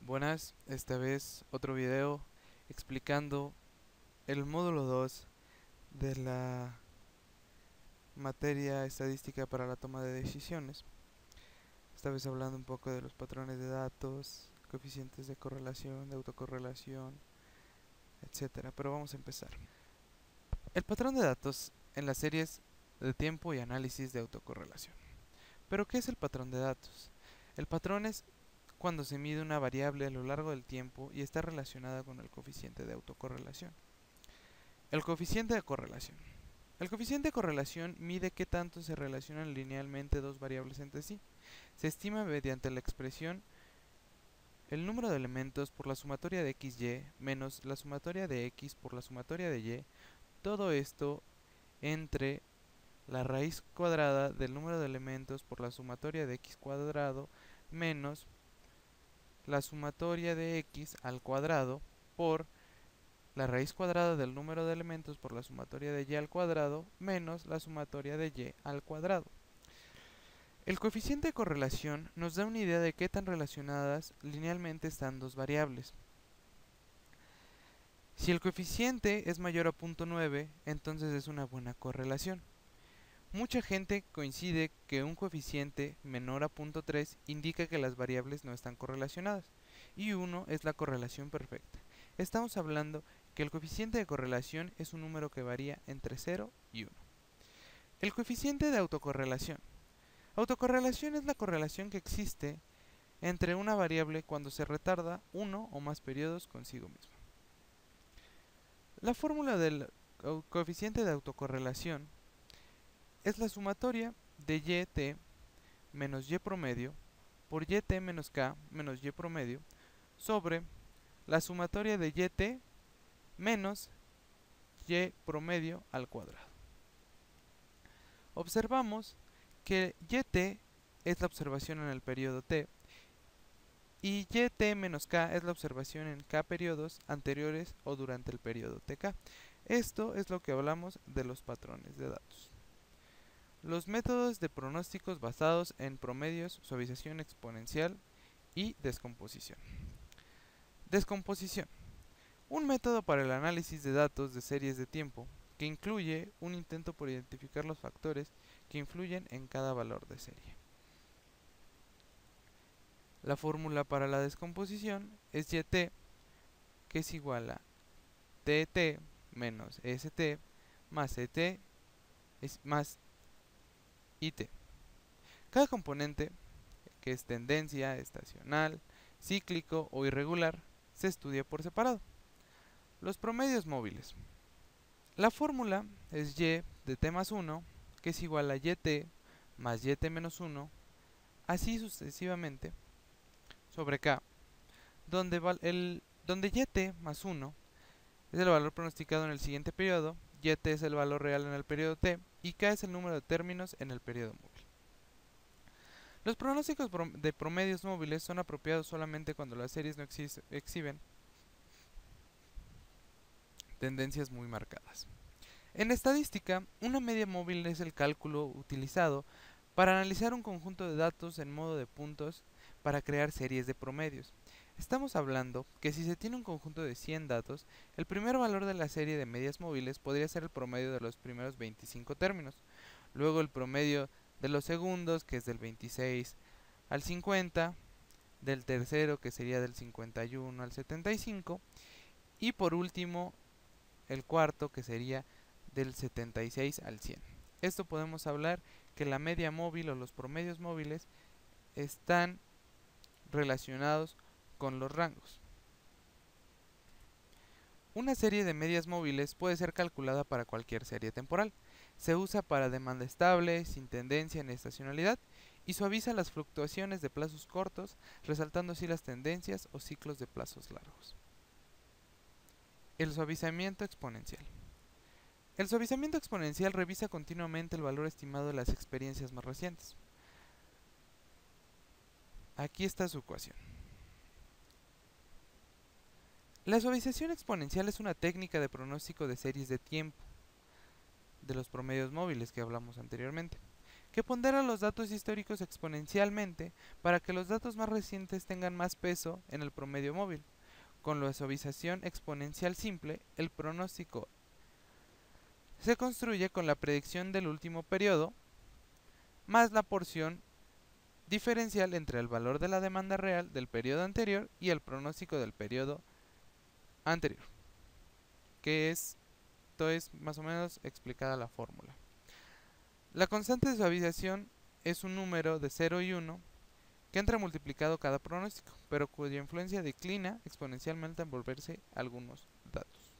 Buenas, esta vez otro video explicando el módulo 2 de la materia estadística para la toma de decisiones. Esta vez hablando un poco de los patrones de datos, coeficientes de correlación, de autocorrelación, etcétera. Pero vamos a empezar. El patrón de datos en las series de tiempo y análisis de autocorrelación. ¿Pero qué es el patrón de datos? El patrón es cuando se mide una variable a lo largo del tiempo y está relacionada con el coeficiente de autocorrelación. El coeficiente de correlación. El coeficiente de correlación mide qué tanto se relacionan linealmente dos variables entre sí. Se estima mediante la expresión el número de elementos por la sumatoria de xy menos la sumatoria de x por la sumatoria de y, todo esto entre la raíz cuadrada del número de elementos por la sumatoria de x cuadrado menos la sumatoria de x al cuadrado por la raíz cuadrada del número de elementos por la sumatoria de y al cuadrado menos la sumatoria de y al cuadrado. El coeficiente de correlación nos da una idea de qué tan relacionadas linealmente están dos variables. Si el coeficiente es mayor a 0.9, entonces es una buena correlación. Mucha gente coincide que un coeficiente menor a 0.3 indica que las variables no están correlacionadas, y 1 es la correlación perfecta. Estamos hablando que el coeficiente de correlación es un número que varía entre 0 y 1. El coeficiente de autocorrelación. Autocorrelación es la correlación que existe entre una variable cuando se retarda uno o más periodos consigo misma. La fórmula del coeficiente de autocorrelación es la sumatoria de yt menos y promedio por yt menos k menos y promedio sobre la sumatoria de yt menos y promedio al cuadrado. Observamos que yt es la observación en el periodo t y yt menos k es la observación en k periodos anteriores o durante el periodo tk. Esto es lo que hablamos de los patrones de datos. Los métodos de pronósticos basados en promedios, suavización exponencial y descomposición. Descomposición. Un método para el análisis de datos de series de tiempo que incluye un intento por identificar los factores que influyen en cada valor de serie. La fórmula para la descomposición es yt, que es igual a tt menos st más et más it. Cada componente, que es tendencia, estacional, cíclico o irregular, se estudia por separado. Los promedios móviles. La fórmula es y de t más 1, que es igual a yt más yt menos 1, así sucesivamente, sobre k, donde yt más 1 es el valor pronosticado en el siguiente periodo, yt es el valor real en el periodo t y k es el número de términos en el periodo móvil. Los pronósticos de promedios móviles son apropiados solamente cuando las series no exhiben tendencias muy marcadas. En estadística, una media móvil es el cálculo utilizado para analizar un conjunto de datos en modo de puntos para crear series de promedios. Estamos hablando que si se tiene un conjunto de 100 datos, el primer valor de la serie de medias móviles podría ser el promedio de los primeros 25 términos, luego el promedio de los segundos, que es del 26 al 50, del tercero, que sería del 51 al 75, y por último el cuarto, que sería del 76 al 100. Esto podemos hablar que la media móvil o los promedios móviles están relacionados con los rangos. Una serie de medias móviles puede ser calculada para cualquier serie temporal. Se usa para demanda estable, sin tendencia ni estacionalidad, y suaviza las fluctuaciones de plazos cortos, resaltando así las tendencias o ciclos de plazos largos. El suavizamiento exponencial. El suavizamiento exponencial revisa continuamente el valor estimado de las experiencias más recientes. Aquí está su ecuación. La suavización exponencial es una técnica de pronóstico de series de tiempo, de los promedios móviles que hablamos anteriormente, que pondera los datos históricos exponencialmente para que los datos más recientes tengan más peso en el promedio móvil. Con la suavización exponencial simple, el pronóstico se construye con la predicción del último periodo más la porción diferencial entre el valor de la demanda real del periodo anterior y el pronóstico del periodo anterior, que esto es más o menos explicada la fórmula. La constante de suavización es un número de 0 y 1 que entra multiplicado cada pronóstico, pero cuya influencia declina exponencialmente al volverse algunos datos.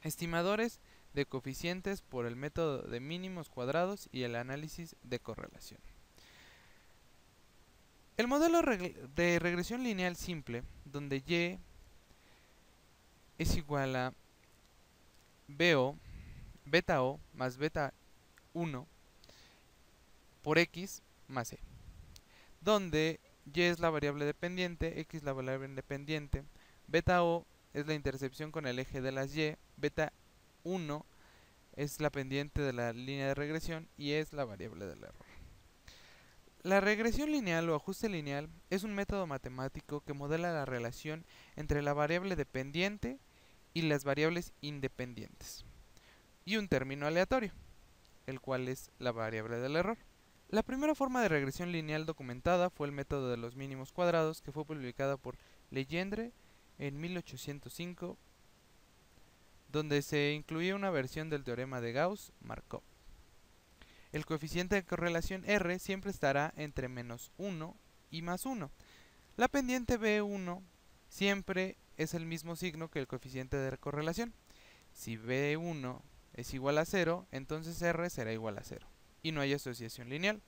Estimadores de coeficientes por el método de mínimos cuadrados y el análisis de correlación. El modelo de regresión lineal simple, donde y es igual a beta o más beta 1 por x más e, donde y es la variable dependiente, x la variable independiente, beta o es la intercepción con el eje de las y, beta 1 es la pendiente de la línea de regresión y es la variable del error. La regresión lineal o ajuste lineal es un método matemático que modela la relación entre la variable dependiente y las variables independientes, y un término aleatorio, el cual es la variable del error. La primera forma de regresión lineal documentada fue el método de los mínimos cuadrados, que fue publicada por Legendre en 1805, donde se incluía una versión del teorema de Gauss-Markov. El coeficiente de correlación R siempre estará entre menos 1 y más 1. La pendiente B1 siempre es el mismo signo que el coeficiente de correlación. Si B1 es igual a 0, entonces R será igual a 0, y no hay asociación lineal.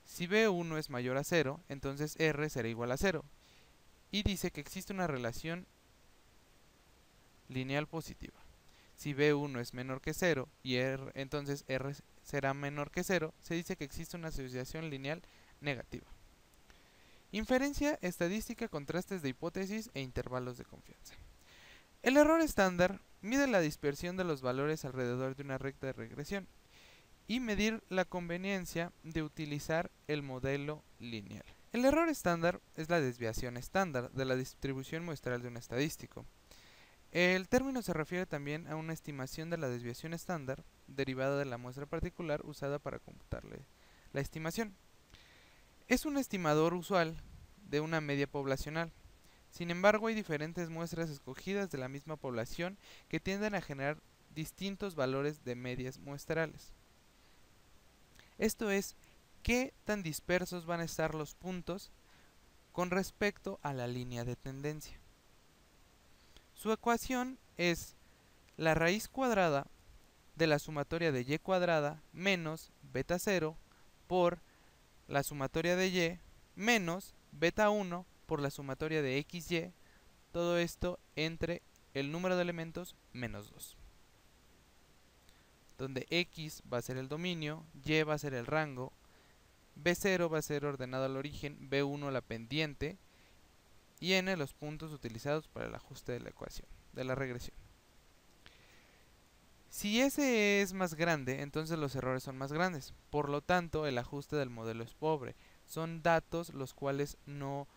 Si B1 es mayor a 0, entonces R será igual a 0, y dice que existe una relación lineal positiva. Si B1 es menor que 0 y entonces R será menor que 0, se dice que existe una asociación lineal negativa. Inferencia, estadística, contrastes de hipótesis e intervalos de confianza. El error estándar mide la dispersión de los valores alrededor de una recta de regresión y medir la conveniencia de utilizar el modelo lineal. El error estándar es la desviación estándar de la distribución muestral de un estadístico. El término se refiere también a una estimación de la desviación estándar derivada de la muestra particular usada para computarle la estimación. Es un estimador usual de una media poblacional. Sin embargo, hay diferentes muestras escogidas de la misma población que tienden a generar distintos valores de medias muestrales. Esto es, qué tan dispersos van a estar los puntos con respecto a la línea de tendencia. Su ecuación es la raíz cuadrada de la sumatoria de y cuadrada menos beta 0 por la sumatoria de y menos beta 1 por la sumatoria de xy, todo esto entre el número de elementos menos 2, donde x va a ser el dominio, y va a ser el rango, b0 va a ser ordenado al origen, b1 la pendiente, y n los puntos utilizados para el ajuste de la ecuación, de la regresión. Si S es más grande, entonces los errores son más grandes. Por lo tanto, el ajuste del modelo es pobre. Son datos los cuales no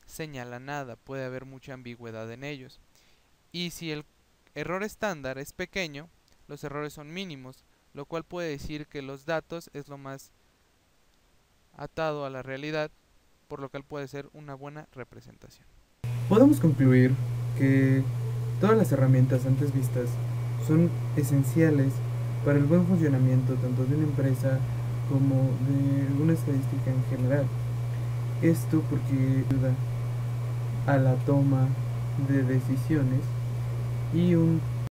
señalan nada, puede haber mucha ambigüedad en ellos. Y si el error estándar es pequeño, los errores son mínimos, lo cual puede decir que los datos es lo más atado a la realidad, por lo cual puede ser una buena representación. Podemos concluir que todas las herramientas antes vistas son esenciales para el buen funcionamiento tanto de una empresa como de una estadística en general. Esto porque ayuda a la toma de decisiones y un